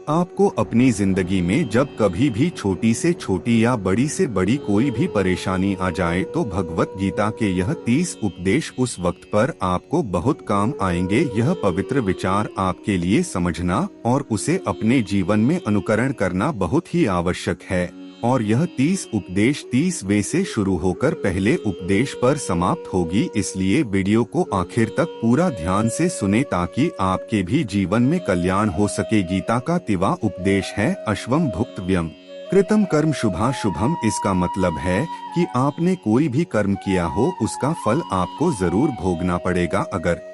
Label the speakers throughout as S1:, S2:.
S1: आपको अपनी जिंदगी में जब कभी भी छोटी से छोटी या बड़ी से बड़ी कोई भी परेशानी आ जाए तो भगवत गीता के यह 30 उपदेश उस वक्त पर आपको बहुत काम आएंगे। यह पवित्र विचार आपके लिए समझना और उसे अपने जीवन में अनुकरण करना बहुत ही आवश्यक है। और यह 30 उपदेश 30 वे से शुरू होकर पहले उपदेश पर समाप्त होगी, इसलिए वीडियो को आखिर तक पूरा ध्यान से सुने ताकि आपके भी जीवन में कल्याण हो सके। गीता का 30वां उपदेश है अश्वम भुक्तव्यम कृतम कर्म शुभाशुभम। इसका मतलब है कि आपने कोई भी कर्म किया हो उसका फल आपको जरूर भोगना पड़ेगा। अगर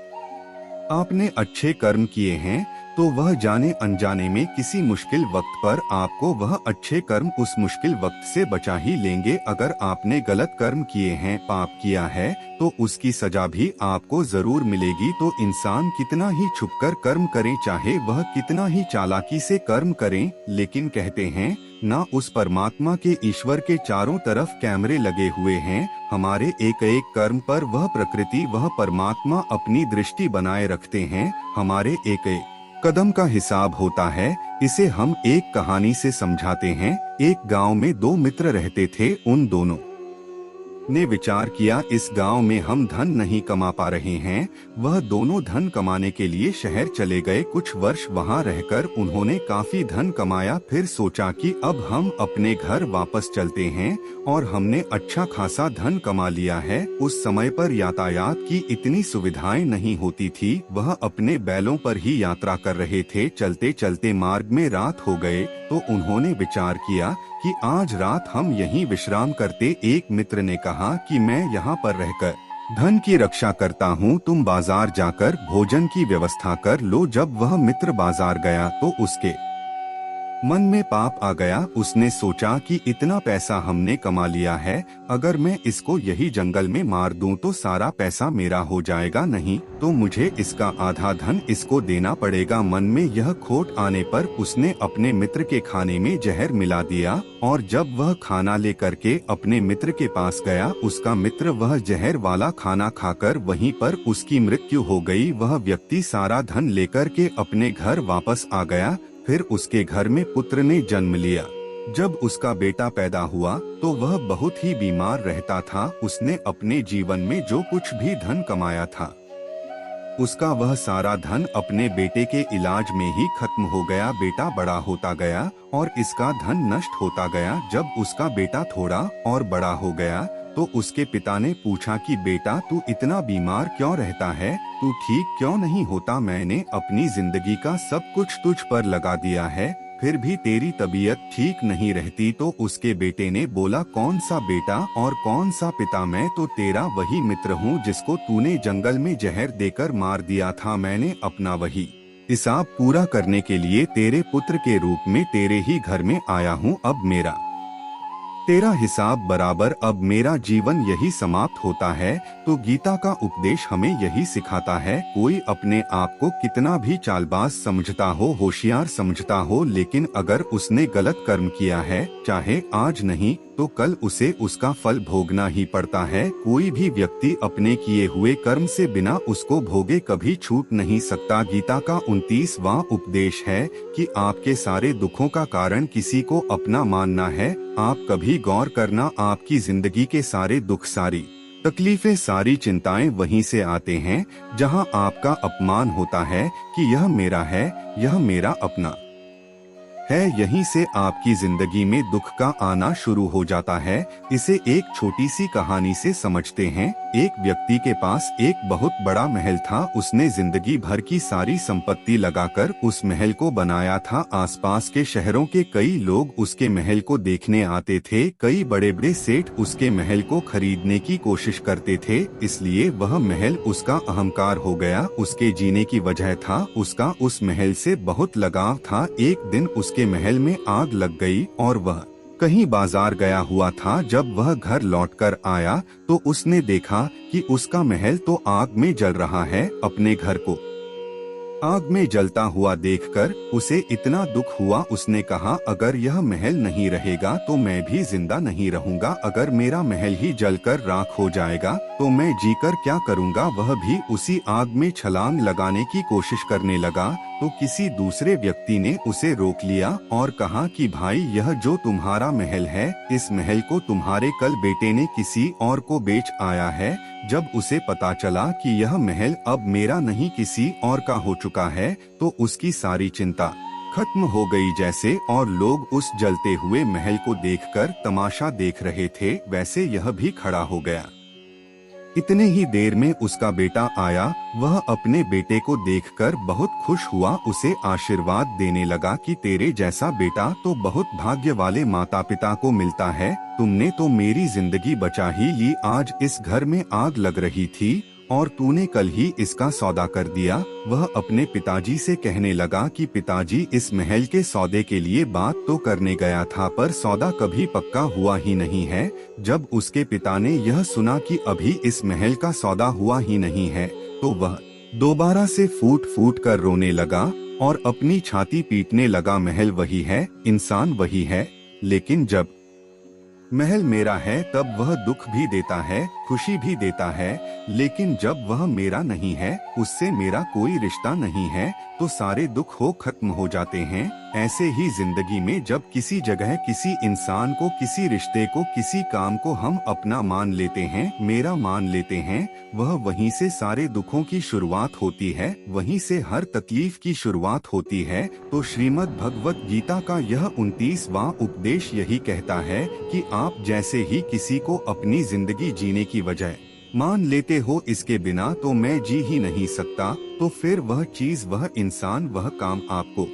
S1: आपने अच्छे कर्म किए हैं तो वह जाने अनजाने में किसी मुश्किल वक्त पर आपको वह अच्छे कर्म उस मुश्किल वक्त से बचा ही लेंगे। अगर आपने गलत कर्म किए हैं, पाप किया है, तो उसकी सजा भी आपको जरूर मिलेगी। तो इंसान कितना ही छुपकर कर्म करें, चाहे वह कितना ही चालाकी से कर्म करें, लेकिन कहते हैं ना उस परमात्मा के ईश्वर के चारों तरफ कैमरे लगे हुए हैं। हमारे एक एक कर्म पर वह प्रकृति वह परमात्मा अपनी दृष्टि बनाए रखते हैं। हमारे एक एक कदम का हिसाब होता है। इसे हम एक कहानी से समझाते हैं। एक गांव में दो मित्र रहते थे। उन दोनों ने विचार किया, इस गांव में हम धन नहीं कमा पा रहे हैं। वह दोनों धन कमाने के लिए शहर चले गए। कुछ वर्ष वहां रहकर उन्होंने काफी धन कमाया। फिर सोचा कि अब हम अपने घर वापस चलते हैं और हमने अच्छा खासा धन कमा लिया है। उस समय पर यातायात की इतनी सुविधाएं नहीं होती थी। वह अपने बैलों पर ही यात्रा कर रहे थे। चलते चलते मार्ग में रात हो गए तो उन्होंने विचार किया कि आज रात हम यहीं विश्राम करते। एक मित्र ने कहा कि मैं यहाँ पर रहकर धन की रक्षा करता हूँ, तुम बाजार जाकर भोजन की व्यवस्था कर लो। जब वह मित्र बाजार गया तो उसके मन में पाप आ गया। उसने सोचा कि इतना पैसा हमने कमा लिया है, अगर मैं इसको यही जंगल में मार दूं तो सारा पैसा मेरा हो जाएगा, नहीं तो मुझे इसका आधा धन इसको देना पड़ेगा। मन में यह खोट आने पर उसने अपने मित्र के खाने में जहर मिला दिया और जब वह खाना लेकर के अपने मित्र के पास गया, उसका मित्र वह जहर वाला खाना खाकर वहीं पर उसकी मृत्यु हो गई। वह व्यक्ति सारा धन लेकर के अपने घर वापस आ गया। फिर उसके घर में पुत्र ने जन्म लिया। जब उसका बेटा पैदा हुआ तो वह बहुत ही बीमार रहता था। उसने अपने जीवन में जो कुछ भी धन कमाया था उसका वह सारा धन अपने बेटे के इलाज में ही खत्म हो गया। बेटा बड़ा होता गया और इसका धन नष्ट होता गया। जब उसका बेटा थोड़ा और बड़ा हो गया तो उसके पिता ने पूछा कि बेटा तू इतना बीमार क्यों रहता है, तू ठीक क्यों नहीं होता? मैंने अपनी जिंदगी का सब कुछ तुझ पर लगा दिया है, फिर भी तेरी तबीयत ठीक नहीं रहती। तो उसके बेटे ने बोला, कौन सा बेटा और कौन सा पिता? मैं तो तेरा वही मित्र हूँ जिसको तूने जंगल में जहर देकर मार दिया था। मैंने अपना वही हिसाब पूरा करने के लिए तेरे पुत्र के रूप में तेरे ही घर में आया हूँ। अब मेरा तेरा हिसाब बराबर। अब मेरा जीवन यही समाप्त होता है। तो गीता का उपदेश हमें यही सिखाता है, कोई अपने आप को कितना भी चालबाज समझता हो, होशियार समझता हो, लेकिन अगर उसने गलत कर्म किया है, चाहे आज नहीं तो कल उसे उसका फल भोगना ही पड़ता है। कोई भी व्यक्ति अपने किए हुए कर्म से बिना उसको भोगे कभी छूट नहीं सकता। गीता का 29वां उपदेश है कि आपके सारे दुखों का कारण किसी को अपना मानना है। आप कभी गौर करना, आपकी जिंदगी के सारे दुख, सारी तकलीफें, सारी चिंताएं वहीं से आते हैं जहां आपका अपमान होता है कि यह मेरा है, यह मेरा अपना है। यहीं से आपकी जिंदगी में दुख का आना शुरू हो जाता है। इसे एक छोटी सी कहानी से समझते हैं। एक व्यक्ति के पास एक बहुत बड़ा महल था। उसने जिंदगी भर की सारी संपत्ति लगाकर उस महल को बनाया था। आसपास के शहरों के कई लोग उसके महल को देखने आते थे। कई बड़े बड़े सेठ उसके महल को खरीदने की कोशिश करते थे, इसलिए वह महल उसका अहंकार हो गया। उसके जीने की वजह था उसका उस महल से बहुत लगाव था। एक दिन उसके महल में आग लग गई और वह कहीं बाजार गया हुआ था। जब वह घर लौटकर आया तो उसने देखा कि उसका महल तो आग में जल रहा है। अपने घर को आग में जलता हुआ देखकर उसे इतना दुख हुआ। उसने कहा, अगर यह महल नहीं रहेगा तो मैं भी जिंदा नहीं रहूंगा। अगर मेरा महल ही जलकर राख हो जाएगा तो मैं जीकर क्या करूंगा। वह भी उसी आग में छलांग लगाने की कोशिश करने लगा तो किसी दूसरे व्यक्ति ने उसे रोक लिया और कहा कि भाई, यह जो तुम्हारा महल है, इस महल को तुम्हारे कल बेटे ने किसी और को बेच आया है। जब उसे पता चला कि यह महल अब मेरा नहीं किसी और का हो चुका है तो उसकी सारी चिंता खत्म हो गई। जैसे और लोग उस जलते हुए महल को देखकर तमाशा देख रहे थे, वैसे यह भी खड़ा हो गया। इतने ही देर में उसका बेटा आया। वह अपने बेटे को देखकर बहुत खुश हुआ, उसे आशीर्वाद देने लगा कि तेरे जैसा बेटा तो बहुत भाग्य वाले माता पिता को मिलता है। तुमने तो मेरी जिंदगी बचा ही ली। आज इस घर में आग लग रही थी और तूने कल ही इसका सौदा कर दिया। वह अपने पिताजी से कहने लगा कि पिताजी, इस महल के सौदे के लिए बात तो करने गया था पर सौदा कभी पक्का हुआ ही नहीं है। जब उसके पिता ने यह सुना कि अभी इस महल का सौदा हुआ ही नहीं है तो वह दोबारा से फूट फूट कर रोने लगा और अपनी छाती पीटने लगा। महल वही है, इंसान वही है, लेकिन जब महल मेरा है तब वह दुख भी देता है, खुशी भी देता है, लेकिन जब वह मेरा नहीं है, उससे मेरा कोई रिश्ता नहीं है, तो सारे दुख हो खत्म हो जाते हैं। ऐसे ही जिंदगी में जब किसी जगह किसी इंसान को, किसी रिश्ते को, किसी काम को हम अपना मान लेते हैं, मेरा मान लेते हैं, वह वहीं से सारे दुखों की शुरुआत होती है, वहीं से हर तकलीफ की शुरुआत होती है। तो श्रीमद् भगवत गीता का यह 29वां उपदेश यही कहता है कि आप जैसे ही किसी को अपनी जिंदगी जीने की वजह मान लेते हो, इसके बिना तो मैं जी ही नहीं सकता, तो फिर वह चीज, वह इंसान, वह काम आपको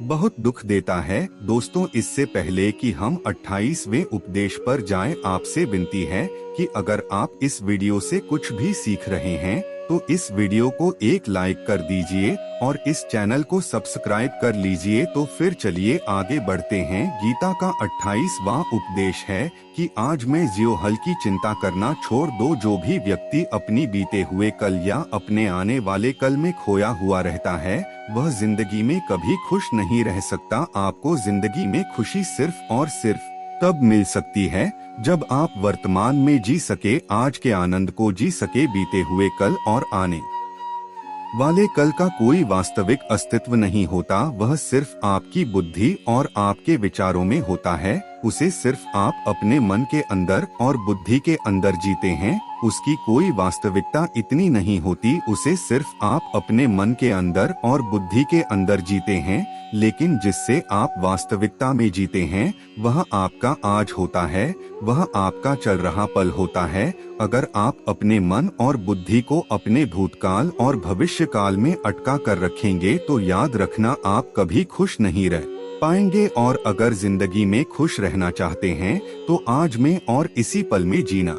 S1: बहुत दुख देता है। दोस्तों, इससे पहले कि हम 28वें उपदेश पर जाएं, आपसे विनती है कि अगर आप इस वीडियो से कुछ भी सीख रहे हैं तो इस वीडियो को एक लाइक कर दीजिए और इस चैनल को सब्सक्राइब कर लीजिए। तो फिर चलिए आगे बढ़ते हैं। गीता का 28वां उपदेश है कि आज मैं ज्यो हल की चिंता करना छोड़ दो। जो भी व्यक्ति अपनी बीते हुए कल या अपने आने वाले कल में खोया हुआ रहता है, वह जिंदगी में कभी खुश नहीं रह सकता। आपको जिंदगी में खुशी सिर्फ और सिर्फ तब मिल सकती है जब आप वर्तमान में जी सके, आज के आनंद को जी सके। बीते हुए कल और आने वाले कल का कोई वास्तविक अस्तित्व नहीं होता, वह सिर्फ आपकी बुद्धि और आपके विचारों में होता है। उसे सिर्फ आप अपने मन के अंदर और बुद्धि के अंदर जीते हैं। उसकी कोई वास्तविकता इतनी नहीं होती, उसे सिर्फ आप अपने मन के अंदर और बुद्धि के अंदर जीते हैं। लेकिन जिससे आप वास्तविकता में जीते हैं, वह आपका आज होता है, वह आपका चल रहा पल होता है। अगर आप अपने मन और बुद्धि को अपने भूतकाल और भविष्य काल में अटका कर रखेंगे तो याद रखना, आप कभी खुश नहीं रह पाएंगे। और अगर जिंदगी में खुश रहना चाहते हैं तो आज में और इसी पल में जीना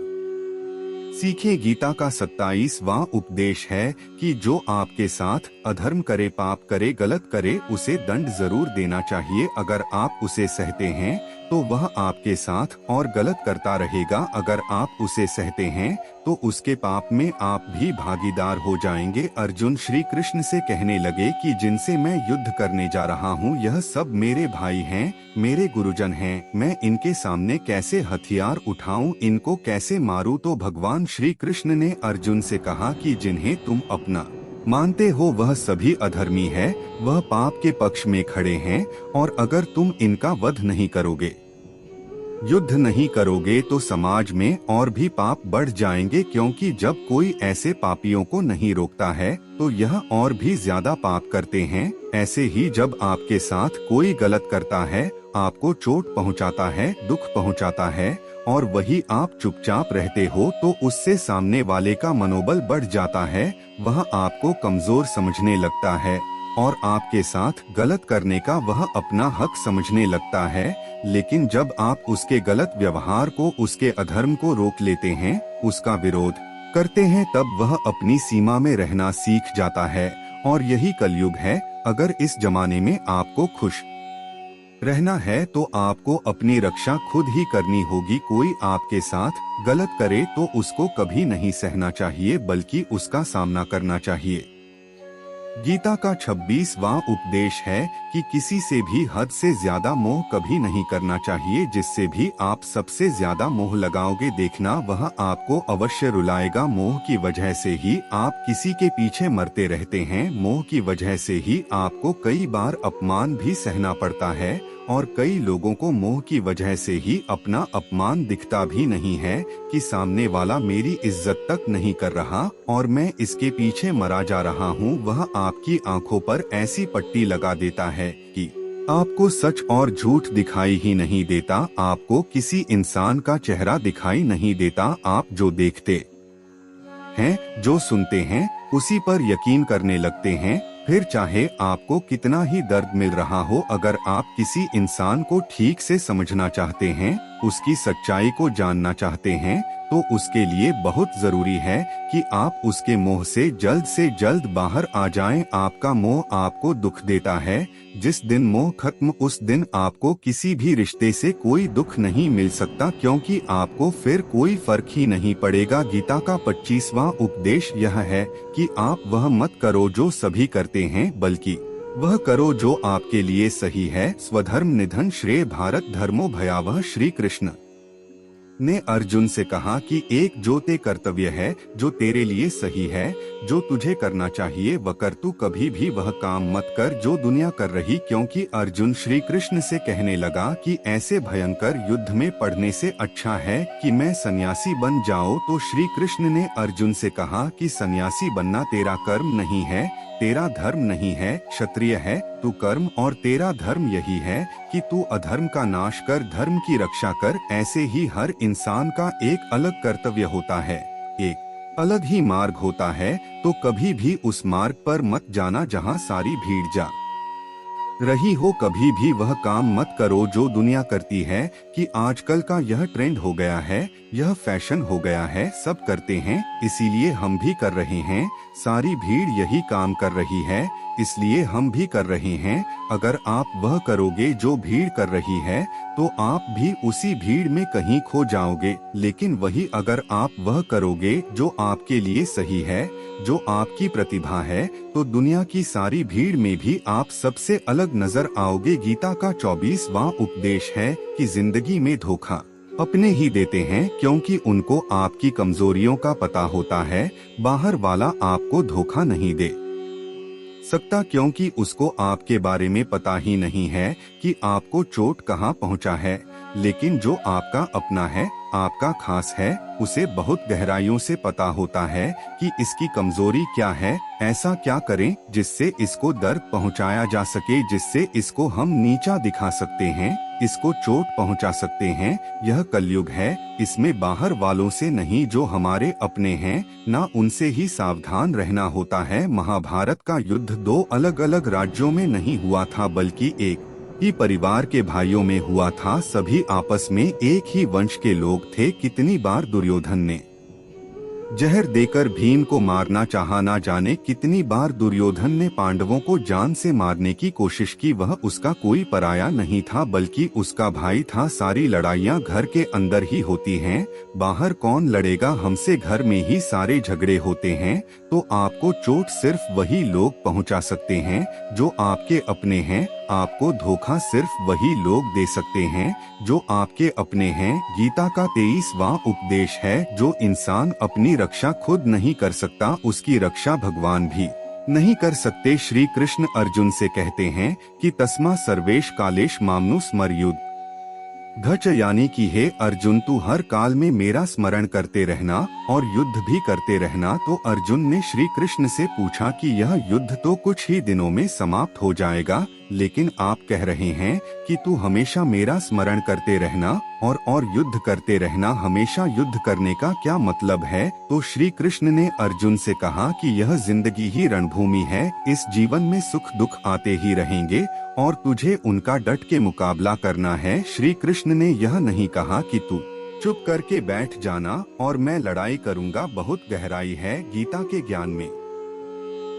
S1: सीखे। गीता का 27वां उपदेश है कि जो आपके साथ अधर्म करे, पाप करे, गलत करे, उसे दंड जरूर देना चाहिए। अगर आप उसे सहते हैं तो वह आपके साथ और गलत करता रहेगा। अगर आप उसे सहते हैं तो उसके पाप में आप भी भागीदार हो जाएंगे। अर्जुन श्री कृष्ण से कहने लगे कि जिनसे मैं युद्ध करने जा रहा हूँ, यह सब मेरे भाई हैं, मेरे गुरुजन हैं। मैं इनके सामने कैसे हथियार उठाऊं, इनको कैसे मारूं? तो भगवान श्री कृष्ण ने अर्जुन से कहा कि जिन्हें तुम अपना मानते हो वह सभी अधर्मी है, वह पाप के पक्ष में खड़े हैं। और अगर तुम इनका वध नहीं करोगे, युद्ध नहीं करोगे, तो समाज में और भी पाप बढ़ जाएंगे। क्योंकि जब कोई ऐसे पापियों को नहीं रोकता है तो यह और भी ज्यादा पाप करते हैं। ऐसे ही जब आपके साथ कोई गलत करता है, आपको चोट पहुंचाता है, दुख पहुंचाता है, और वही आप चुपचाप रहते हो, तो उससे सामने वाले का मनोबल बढ़ जाता है। वह आपको कमजोर समझने लगता है और आपके साथ गलत करने का वह अपना हक समझने लगता है। लेकिन जब आप उसके गलत व्यवहार को, उसके अधर्म को रोक लेते हैं, उसका विरोध करते हैं, तब वह अपनी सीमा में रहना सीख जाता है। और यही कलयुग है। अगर इस जमाने में आपको खुश रहना है तो आपको अपनी रक्षा खुद ही करनी होगी। कोई आपके साथ गलत करे तो उसको कभी नहीं सहना चाहिए, बल्कि उसका सामना करना चाहिए। गीता का 26वां उपदेश है कि किसी से भी हद से ज्यादा मोह कभी नहीं करना चाहिए। जिससे भी आप सबसे ज्यादा मोह लगाओगे, देखना वह आपको अवश्य रुलाएगा। मोह की वजह से ही आप किसी के पीछे मरते रहते हैं। मोह की वजह से ही आपको कई बार अपमान भी सहना पड़ता है और कई लोगों को मोह की वजह से ही अपना अपमान दिखता भी नहीं है कि सामने वाला मेरी इज्जत तक नहीं कर रहा और मैं इसके पीछे मरा जा रहा हूँ। वह आपकी आंखों पर ऐसी पट्टी लगा देता है कि आपको सच और झूठ दिखाई ही नहीं देता। आपको किसी इंसान का चेहरा दिखाई नहीं देता। आप जो देखते हैं, जो सुनते हैं, उसी पर यकीन करने लगते हैं। फिर चाहे आपको कितना ही दर्द मिल रहा हो, अगर आप किसी इंसान को ठीक से समझना चाहते हैं, उसकी सच्चाई को जानना चाहते हैं, तो उसके लिए बहुत जरूरी है कि आप उसके मोह से जल्द बाहर आ जाएं। आपका मोह आपको दुख देता है। जिस दिन मोह खत्म, उस दिन आपको किसी भी रिश्ते से कोई दुख नहीं मिल सकता, क्योंकि आपको फिर कोई फर्क ही नहीं पड़ेगा। गीता का 25वां उपदेश यह है कि आप वह मत करो जो सभी करते हैं, बल्कि वह करो जो आपके लिए सही है। स्वधर्म निधन श्रेय भारत धर्मो भयावह। श्री कृष्ण ने अर्जुन से कहा कि एक जो ते कर्तव्य है, जो तेरे लिए सही है, जो तुझे करना चाहिए वह कर। तू कभी भी वह काम मत कर जो दुनिया कर रही। क्योंकि अर्जुन श्री कृष्ण से कहने लगा कि ऐसे भयंकर युद्ध में पड़ने से अच्छा है कि मैं सन्यासी बन जाऊं। तो श्री कृष्ण ने अर्जुन से कहा कि सन्यासी बनना तेरा कर्म नहीं है, तेरा धर्म नहीं है। क्षत्रिय है तू कर्म और तेरा धर्म यही है कि तू अधर्म का नाश कर, धर्म की रक्षा कर। ऐसे ही हर इंसान का एक अलग कर्तव्य होता है, एक अलग ही मार्ग होता है। तो कभी भी उस मार्ग पर मत जाना जहां सारी भीड़ जा रही हो। कभी भी वह काम मत करो जो दुनिया करती है कि आजकल का यह ट्रेंड हो गया है, यह फैशन हो गया है, सब करते हैं इसीलिए हम भी कर रहे हैं। सारी भीड़ यही काम कर रही है इसलिए हम भी कर रहे हैं। अगर आप वह करोगे जो भीड़ कर रही है तो आप भी उसी भीड़ में कहीं खो जाओगे। लेकिन वही अगर आप वह करोगे जो आपके लिए सही है, जो आपकी प्रतिभा है, तो दुनिया की सारी भीड़ में भी आप सबसे अलग नजर आओगे। गीता का 24वां उपदेश है कि जिंदगी में धोखा अपने ही देते हैं, क्योंकि उनको आपकी कमजोरियों का पता होता है। बाहर वाला आपको धोखा नहीं दे सकता, क्योंकि उसको आपके बारे में पता ही नहीं है कि आपको चोट कहाँ पहुँचा है। लेकिन जो आपका अपना है, आपका खास है, उसे बहुत गहराइयों से पता होता है कि इसकी कमजोरी क्या है, ऐसा क्या करें जिससे इसको दर्द पहुंचाया जा सके, जिससे इसको हम नीचा दिखा सकते हैं, इसको चोट पहुंचा सकते हैं। यह कलयुग है, इसमें बाहर वालों से नहीं, जो हमारे अपने हैं ना, उनसे ही सावधान रहना होता है। महाभारत का युद्ध दो अलग अलग राज्यों में नहीं हुआ था, बल्कि एक ही परिवार के भाइयों में हुआ था। सभी आपस में एक ही वंश के लोग थे। कितनी बार दुर्योधन ने जहर देकर भीम को मारना चाहा, ना जाने कितनी बार दुर्योधन ने पांडवों को जान से मारने की कोशिश की। वह उसका कोई पराया नहीं था, बल्कि उसका भाई था। सारी लड़ाइयाँ घर के अंदर ही होती हैं, बाहर कौन लड़ेगा हमसे, घर में ही सारे झगड़े होते हैं। तो आपको चोट सिर्फ वही लोग पहुंचा सकते हैं जो आपके अपने हैं। आपको धोखा सिर्फ वही लोग दे सकते हैं जो आपके अपने हैं। गीता का 23वां उपदेश है, जो इंसान अपनी रक्षा खुद नहीं कर सकता, उसकी रक्षा भगवान भी नहीं कर सकते। श्री कृष्ण अर्जुन से कहते हैं कि तस्मा सर्वेश कालेश मामनुस मर्युद धच, यानी कि हे अर्जुन, तू हर काल में मेरा स्मरण करते रहना और युद्ध भी करते रहना। तो अर्जुन ने श्री कृष्ण से पूछा कि यह युद्ध तो कुछ ही दिनों में समाप्त हो जाएगा, लेकिन आप कह रहे हैं कि तू हमेशा मेरा स्मरण करते रहना और युद्ध करते रहना। हमेशा युद्ध करने का क्या मतलब है? तो श्री कृष्ण ने अर्जुन से कहा कि यह जिंदगी ही रणभूमि है, इस जीवन में सुख दुख आते ही रहेंगे और तुझे उनका डट के मुकाबला करना है। श्री कृष्ण ने यह नहीं कहा कि तू चुप करके बैठ जाना और मैं लड़ाई करूंगा। बहुत गहराई है गीता के ज्ञान में।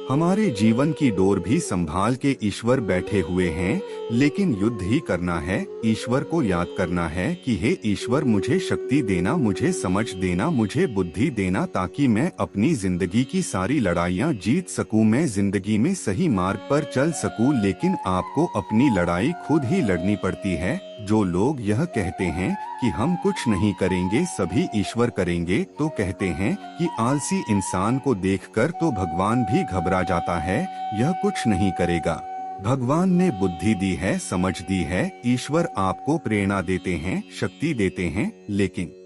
S1: हमारे जीवन की डोर भी संभाल के ईश्वर बैठे हुए हैं, लेकिन युद्ध ही करना है। ईश्वर को याद करना है कि हे ईश्वर, मुझे शक्ति देना, मुझे समझ देना, मुझे बुद्धि देना, ताकि मैं अपनी जिंदगी की सारी लड़ाइयाँ जीत सकूं, मैं जिंदगी में सही मार्ग पर चल सकूं। लेकिन आपको अपनी लड़ाई खुद ही लड़नी पड़ती है। जो लोग यह कहते हैं कि हम कुछ नहीं करेंगे, सभी ईश्वर करेंगे, तो कहते हैं कि आलसी इंसान को देखकर तो भगवान भी घबरा जाता है, यह कुछ नहीं करेगा। भगवान ने बुद्धि दी है, समझ दी है, ईश्वर आपको प्रेरणा देते हैं, शक्ति देते हैं, लेकिन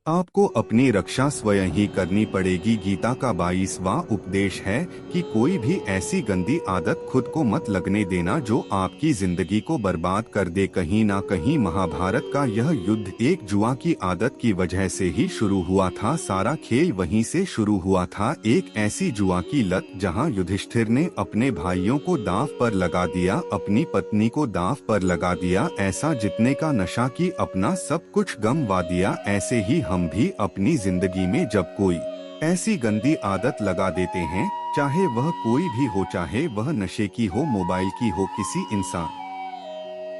S1: आपको अपनी रक्षा स्वयं ही करनी पड़ेगी। गीता का 22वां उपदेश है कि कोई भी ऐसी गंदी आदत खुद को मत लगने देना जो आपकी जिंदगी को बर्बाद कर दे। कहीं ना कहीं महाभारत का यह युद्ध एक जुआ की आदत की वजह से ही शुरू हुआ था। सारा खेल वहीं से शुरू हुआ था, एक ऐसी जुआ की लत जहां युधिष्ठिर ने अपने भाइयों को दांव पर लगा दिया, अपनी पत्नी को दांव पर लगा दिया, ऐसा जीतने का नशा की अपना सब कुछ गंवा दिया। ऐसे ही हम भी अपनी जिंदगी में जब कोई ऐसी गंदी आदत लगा देते हैं, चाहे वह कोई भी हो, चाहे वह नशे की हो, मोबाइल की हो, किसी इंसान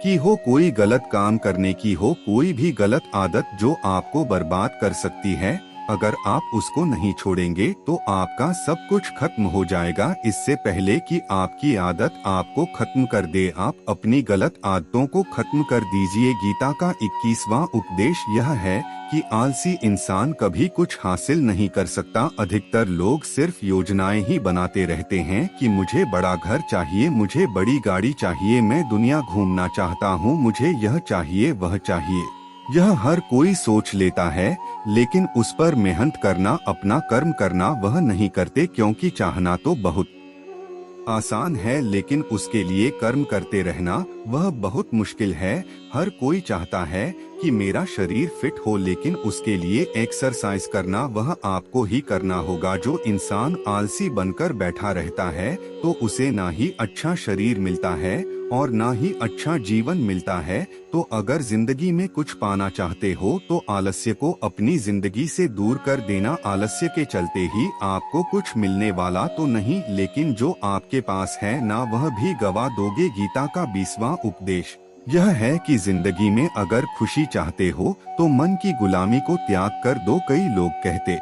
S1: की हो, कोई गलत काम करने की हो, कोई भी गलत आदत जो आपको बर्बाद कर सकती है, अगर आप उसको नहीं छोड़ेंगे तो आपका सब कुछ खत्म हो जाएगा। इससे पहले कि आपकी आदत आपको खत्म कर दे, आप अपनी गलत आदतों को खत्म कर दीजिए। गीता का 21वां उपदेश यह है कि आलसी इंसान कभी कुछ हासिल नहीं कर सकता। अधिकतर लोग सिर्फ योजनाएं ही बनाते रहते हैं कि मुझे बड़ा घर चाहिए, मुझे बड़ी गाड़ी चाहिए, मैं दुनिया घूमना चाहता हूँ, मुझे यह चाहिए, वह चाहिए। यह हर कोई सोच लेता है, लेकिन उस पर मेहनत करना, अपना कर्म करना वह नहीं करते, क्योंकि चाहना तो बहुत आसान है, लेकिन उसके लिए कर्म करते रहना वह बहुत मुश्किल है। हर कोई चाहता है कि मेरा शरीर फिट हो, लेकिन उसके लिए एक्सरसाइज करना वह आपको ही करना होगा। जो इंसान आलसी बनकर बैठा रहता है तो उसे ना ही अच्छा शरीर मिलता है और ना ही अच्छा जीवन मिलता है। तो अगर जिंदगी में कुछ पाना चाहते हो तो आलस्य को अपनी जिंदगी से दूर कर देना। आलस्य के चलते ही आपको कुछ मिलने वाला तो नहीं, लेकिन जो आपके पास है ना वह भी गवा दोगे। गीता का 20वां उपदेश यह है कि जिंदगी में अगर खुशी चाहते हो तो मन की गुलामी को त्याग कर दो। कई लोग कहते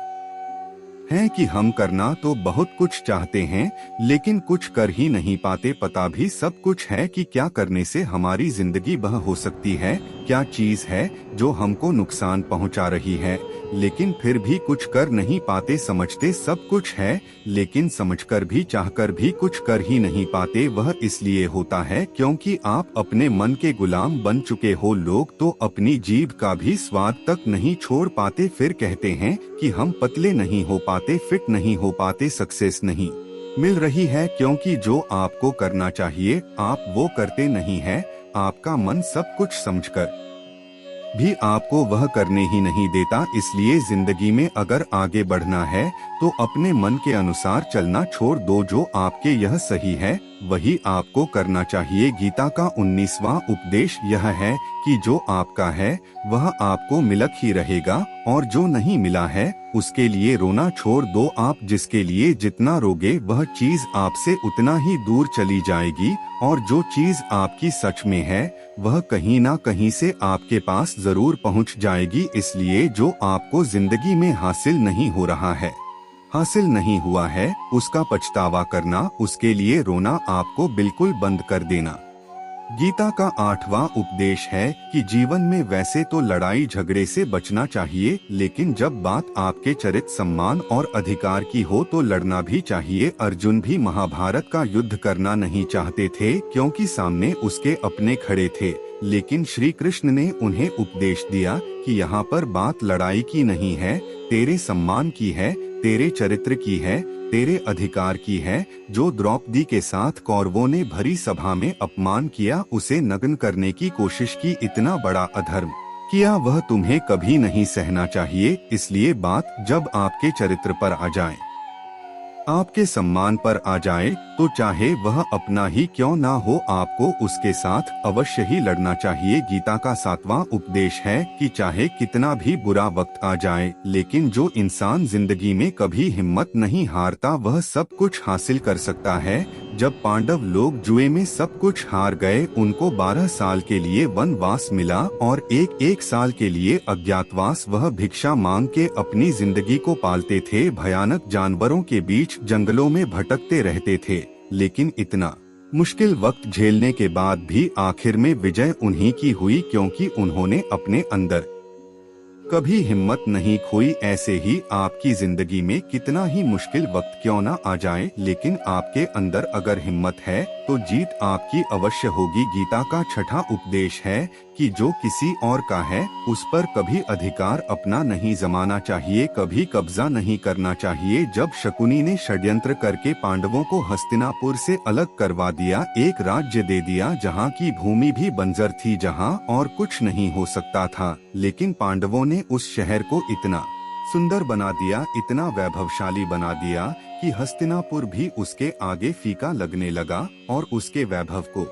S1: हैं कि हम करना तो बहुत कुछ चाहते हैं, लेकिन कुछ कर ही नहीं पाते। पता भी सब कुछ है कि क्या करने से हमारी जिंदगी बह हो सकती है, क्या चीज है जो हमको नुकसान पहुंचा रही है, लेकिन फिर भी कुछ कर नहीं पाते। समझते सब कुछ है, लेकिन समझकर भी चाहकर भी कुछ कर ही नहीं पाते। वह इसलिए होता है क्योंकि आप अपने मन के गुलाम बन चुके हो। लोग तो अपनी जीभ का भी स्वाद तक नहीं छोड़ पाते, फिर कहते हैं कि हम पतले नहीं हो पाते, फिट नहीं हो पाते, सक्सेस नहीं मिल रही है, क्योंकि जो आपको करना चाहिए आप वो करते नहीं है। आपका मन सब कुछ समझकर भी आपको वह करने ही नहीं देता। इसलिए जिंदगी में अगर आगे बढ़ना है तो अपने मन के अनुसार चलना छोड़ दो। जो आपके यह सही है वही आपको करना चाहिए। गीता का 19वां उपदेश यह है कि जो आपका है वह आपको मिलक ही रहेगा, और जो नहीं मिला है उसके लिए रोना छोड़ दो। आप जिसके लिए जितना रोगे वह चीज आपसे उतना ही दूर चली जाएगी, और जो चीज आपकी सच में है वह कहीं ना कहीं से आपके पास जरूर पहुंच जाएगी। इसलिए जो आपको जिंदगी में हासिल नहीं हो रहा है, हासिल नहीं हुआ है, उसका पछतावा करना, उसके लिए रोना आपको बिल्कुल बंद कर देना। गीता का 8वां उपदेश है कि जीवन में वैसे तो लड़ाई झगड़े से बचना चाहिए, लेकिन जब बात आपके चरित्र, सम्मान और अधिकार की हो तो लड़ना भी चाहिए। अर्जुन भी महाभारत का युद्ध करना नहीं चाहते थे, क्योंकि सामने उसके अपने खड़े थे, लेकिन श्री कृष्ण ने उन्हें उपदेश दिया कि यहाँ पर बात लड़ाई की नहीं है, तेरे सम्मान की है, तेरे चरित्र की है, तेरे अधिकार की है। जो द्रौपदी के साथ कौरवों ने भरी सभा में अपमान किया, उसे नग्न करने की कोशिश की, इतना बड़ा अधर्म किया, वह तुम्हें कभी नहीं सहना चाहिए। इसलिए बात जब आपके चरित्र पर आ जाए आपके सम्मान पर आ जाए तो चाहे वह अपना ही क्यों ना हो, आपको उसके साथ अवश्य ही लड़ना चाहिए। गीता का 7वां उपदेश है कि चाहे कितना भी बुरा वक्त आ जाए, लेकिन जो इंसान जिंदगी में कभी हिम्मत नहीं हारता वह सब कुछ हासिल कर सकता है। जब पांडव लोग जुए में सब कुछ हार गए, उनको 12 साल के लिए वनवास मिला और एक साल के लिए अज्ञातवास। वह भिक्षा मांग के अपनी जिंदगी को पालते थे, भयानक जानवरों के बीच जंगलों में भटकते रहते थे, लेकिन इतना मुश्किल वक्त झेलने के बाद भी आखिर में विजय उन्हीं की हुई, क्योंकि उन्होंने अपने अंदर कभी हिम्मत नहीं खोई। ऐसे ही आपकी जिंदगी में कितना ही मुश्किल वक्त क्यों ना आ जाए, लेकिन आपके अंदर अगर हिम्मत है तो जीत आपकी अवश्य होगी। गीता का 6वां उपदेश है कि जो किसी और का है उस पर कभी अधिकार अपना नहीं जमाना चाहिए, कभी कब्जा नहीं करना चाहिए। जब शकुनी ने षड्यंत्र करके पांडवों को हस्तिनापुर से अलग करवा दिया, एक राज्य दे दिया जहाँ की भूमि भी बंजर थी, जहाँ और कुछ नहीं हो सकता था, लेकिन पांडवों ने उस शहर को इतना सुंदर बना दिया, इतना वैभवशाली बना दिया कि हस्तिनापुर भी उसके आगे फीका लगने लगा। और उसके वैभव को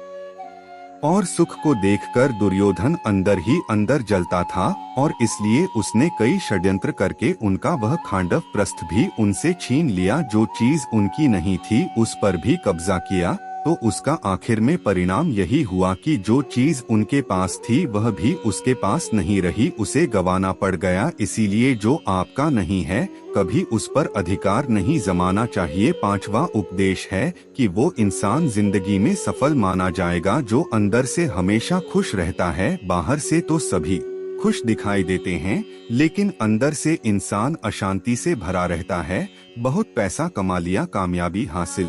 S1: और सुख को देखकर दुर्योधन अंदर ही अंदर जलता था, और इसलिए उसने कई षड्यंत्र करके उनका वह खांडव प्रस्थ भी उनसे छीन लिया। जो चीज उनकी नहीं थी उस पर भी कब्जा किया। तो उसका आखिर में परिणाम यही हुआ कि जो चीज उनके पास थी वह भी उसके पास नहीं रही, उसे गंवाना पड़ गया। इसीलिए जो आपका नहीं है कभी उस पर अधिकार नहीं जमाना चाहिए। 5वां उपदेश है कि वो इंसान जिंदगी में सफल माना जाएगा जो अंदर से हमेशा खुश रहता है। बाहर से तो सभी खुश दिखाई देते हैं, लेकिन अंदर से इंसान अशांति से भरा रहता है। बहुत पैसा कमा लिया, कामयाबी हासिल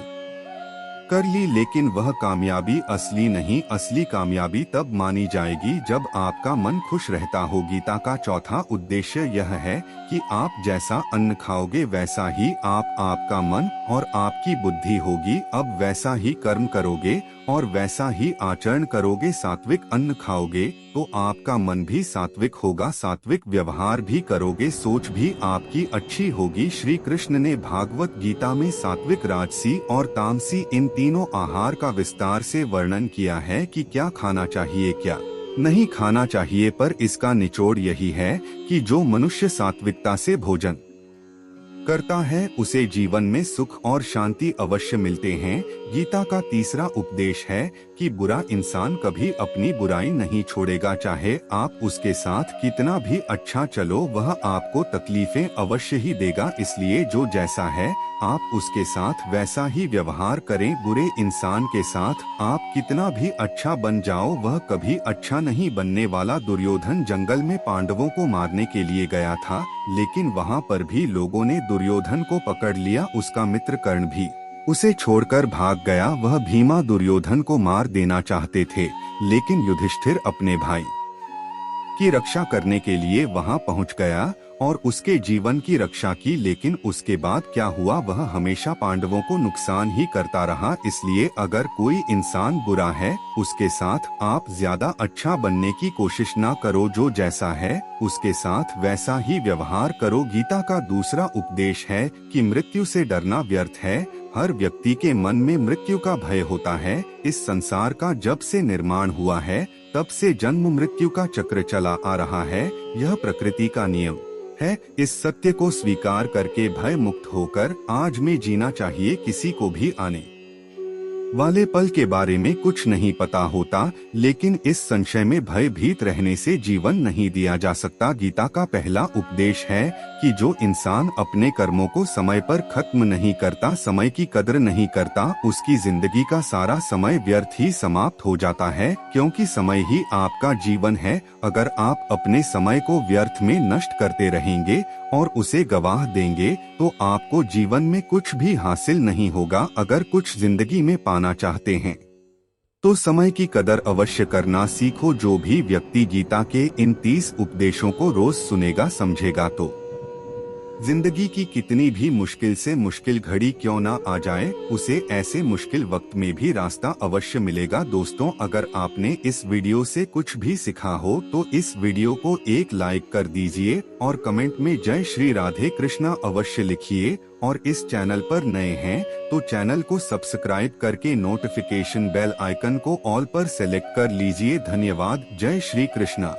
S1: कर ली, लेकिन वह कामयाबी असली नहीं। असली कामयाबी तब मानी जाएगी जब आपका मन खुश रहता हो। गीता का 4वां उद्देश्य यह है कि आप जैसा अन्न खाओगे वैसा ही आपका मन और आपकी बुद्धि होगी। अब वैसा ही कर्म करोगे और वैसा ही आचरण करोगे। सात्विक अन्न खाओगे तो आपका मन भी सात्विक होगा, सात्विक व्यवहार भी करोगे, सोच भी आपकी अच्छी होगी। श्री कृष्ण ने भागवत गीता में सात्विक, राजसी और तामसी इन तीनों आहार का विस्तार से वर्णन किया है कि क्या खाना चाहिए क्या नहीं खाना चाहिए, पर इसका निचोड़ यही है कि जो मनुष्य सात्विकता से भोजन करता है उसे जीवन में सुख और शांति अवश्य मिलते हैं। गीता का 3रा उपदेश है कि बुरा इंसान कभी अपनी बुराई नहीं छोड़ेगा, चाहे आप उसके साथ कितना भी अच्छा चलो वह आपको तकलीफें अवश्य ही देगा। इसलिए जो जैसा है आप उसके साथ वैसा ही व्यवहार करें। बुरे इंसान के साथ आप कितना भी अच्छा बन जाओ वह कभी अच्छा नहीं बनने वाला। दुर्योधन जंगल में पांडवों को मारने के लिए गया था, लेकिन वहाँ पर भी लोगों ने दुर्योधन को पकड़ लिया। उसका मित्र कर्ण भी उसे छोड़कर भाग गया। वह भीमा दुर्योधन को मार देना चाहते थे, लेकिन युधिष्ठिर अपने भाई की रक्षा करने के लिए वहां पहुंच गया और उसके जीवन की रक्षा की। लेकिन उसके बाद क्या हुआ, वह हमेशा पांडवों को नुकसान ही करता रहा। इसलिए अगर कोई इंसान बुरा है उसके साथ आप ज्यादा अच्छा बनने की कोशिश ना करो। जो जैसा है उसके साथ वैसा ही व्यवहार करो। गीता का 2रा उपदेश है कि मृत्यु से डरना व्यर्थ है। हर व्यक्ति के मन में मृत्यु का भय होता है। इस संसार का जब से निर्माण हुआ है तब से जन्म मृत्यु का चक्र चला आ रहा है। यह प्रकृति का नियम है। इस सत्य को स्वीकार करके भय मुक्त होकर आज में जीना चाहिए। किसी को भी आने वाले पल के बारे में कुछ नहीं पता होता, लेकिन इस संशय में भयभीत रहने से जीवन नहीं दिया जा सकता। गीता का पहला उपदेश है कि जो इंसान अपने कर्मों को समय पर खत्म नहीं करता, समय की कदर नहीं करता, उसकी जिंदगी का सारा समय व्यर्थ ही समाप्त हो जाता है, क्योंकि समय ही आपका जीवन है। अगर आप अपने समय को व्यर्थ में नष्ट करते रहेंगे और उसे गवाह देंगे तो आपको जीवन में कुछ भी हासिल नहीं होगा। अगर कुछ जिंदगी में पाना चाहते हैं तो समय की कदर अवश्य करना सीखो। जो भी व्यक्ति गीता के इन 30 उपदेशों को रोज सुनेगा समझेगा तो जिंदगी की कितनी भी मुश्किल से मुश्किल घड़ी क्यों ना आ जाए, उसे ऐसे मुश्किल वक्त में भी रास्ता अवश्य मिलेगा। दोस्तों, अगर आपने इस वीडियो से कुछ भी सीखा हो तो इस वीडियो को एक लाइक कर दीजिए और कमेंट में जय श्री राधे कृष्णा अवश्य लिखिए। और इस चैनल पर नए हैं तो चैनल को सब्सक्राइब करके नोटिफिकेशन बेल आइकन को ऑल पर सेलेक्ट कर लीजिए। धन्यवाद। जय श्री कृष्णा।